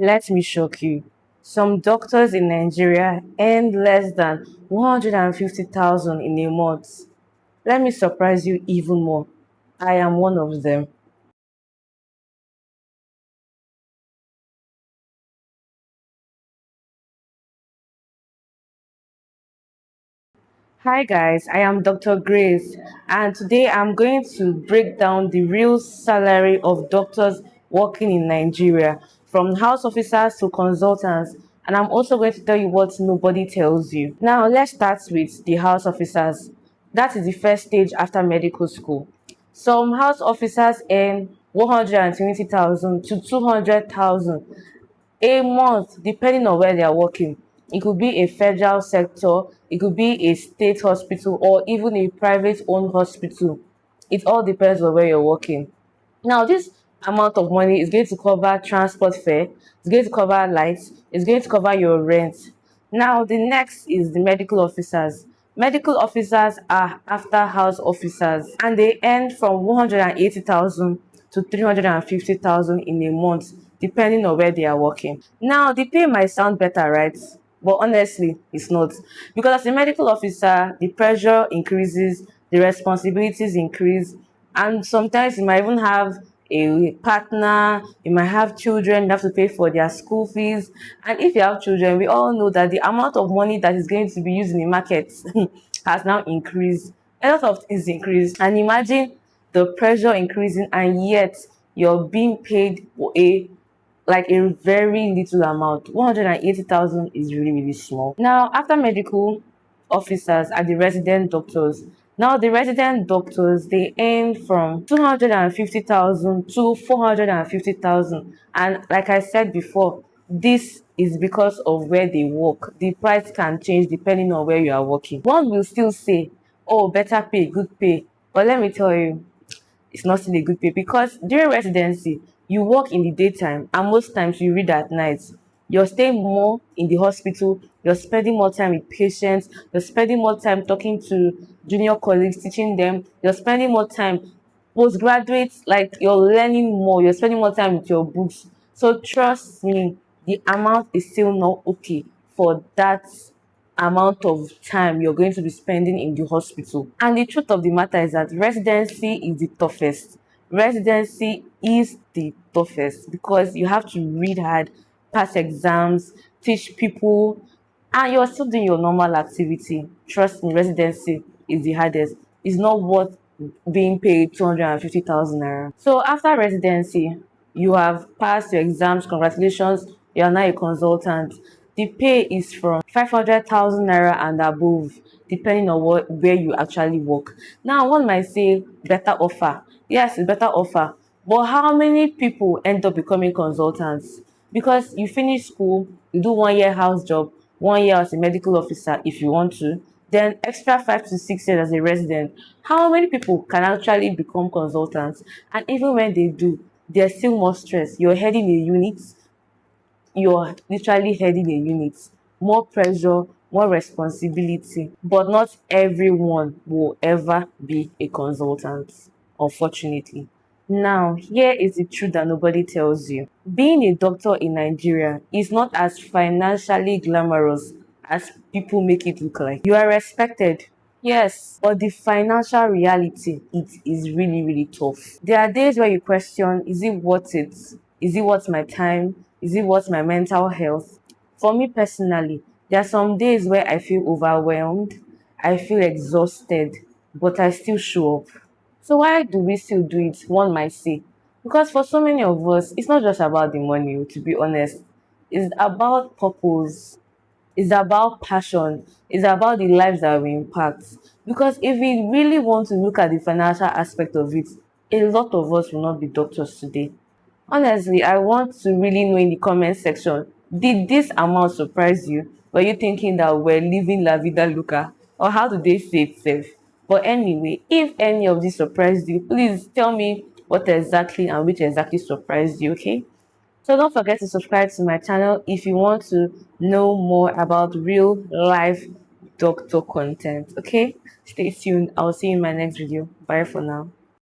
Let me shock you. Some doctors in Nigeria earn less than 150,000 in a month. Let me surprise you even more. I am one of them. Hi guys, I am Dr. Grace, and today I'm going to break down the real salary of doctors working in Nigeria, from house officers to consultants, and I'm also going to tell you what nobody tells you. Now, let's start with the house officers. That is the first stage after medical school. Some house officers earn 120,000 to 200,000 a month, depending on where they are working. It could be a federal sector, it could be a state hospital, or even a private owned hospital. It all depends on where you're working. Now, this amount of money is going to cover transport fare, it's going to cover lights, it's going to cover your rent. Now, the next is the medical officers. Medical officers are after house officers, and they earn from 180,000 to 350,000 in a month, depending on where they are working. Now, the pay might sound better, right? But honestly, it's not. Because as a medical officer, the pressure increases, the responsibilities increase, and sometimes you might even have a partner, you might have children, you have to pay for their school fees. And if you have children, we all know that the amount of money that is going to be used in the market has now increased. A lot of things increased. And imagine the pressure increasing, and yet you're being paid a very little amount. 180,000 is really, really small. Now, after medical officers are the resident doctors. Now, the resident doctors, they earn from 250,000 to 450,000. And like I said before, this is because of where they work. The price can change depending on where you are working. One will still say, oh, better pay, good pay. But let me tell you, it's not still a good pay, because during residency you work in the daytime and most times you read at night. You're staying more in the hospital, you're spending more time with patients, you're spending more time talking to junior colleagues, teaching them, you're spending more time postgraduates, like you're learning more, you're spending more time with your books. So trust me, the amount is still not okay for that amount of time you're going to be spending in the hospital. And the truth of the matter is that residency is the toughest. Residency is the toughest because you have to read hard, pass exams, teach people, and you're still doing your normal activity. Trust me, residency is the hardest. It's not worth being paid 250,000 naira. So after residency, you have passed your exams. Congratulations, you are now a consultant. The pay is from 500,000 naira and above, depending on where you actually work. Now, one might say better offer. Yes, it's better offer. But how many people end up becoming consultants? Because you finish school, you do 1 year house job, 1 year as a medical officer if you want to, then extra 5 to 6 years as a resident. How many people can actually become consultants? And even when they do, there's still more stress. You're heading a unit, you're literally heading a unit, more pressure, more responsibility. But not everyone will ever be a consultant, unfortunately. Now, here is the truth that nobody tells you. Being a doctor in Nigeria is not as financially glamorous as people make it look like. You are respected, yes, but the financial reality, it is really, really tough. There are days where you question, is it worth it? Is it worth my time? Is it worth my mental health? For me personally, there are some days where I feel overwhelmed, I feel exhausted, but I still show up. So why do we still do it? One might say. Because for so many of us, it's not just about the money, to be honest. It's about purpose, it's about passion, it's about the lives that we impact. Because if we really want to look at the financial aspect of it, a lot of us will not be doctors today. Honestly, I want to really know in the comment section, did this amount surprise you? Were you thinking that we're living La Vida Loca? Or how do they say it safe? But anyway, if any of this surprised you, please tell me what exactly and which exactly surprised you, okay? So don't forget to subscribe to my channel if you want to know more about real life doctor content, okay? Stay tuned. I'll see you in my next video. Bye for now.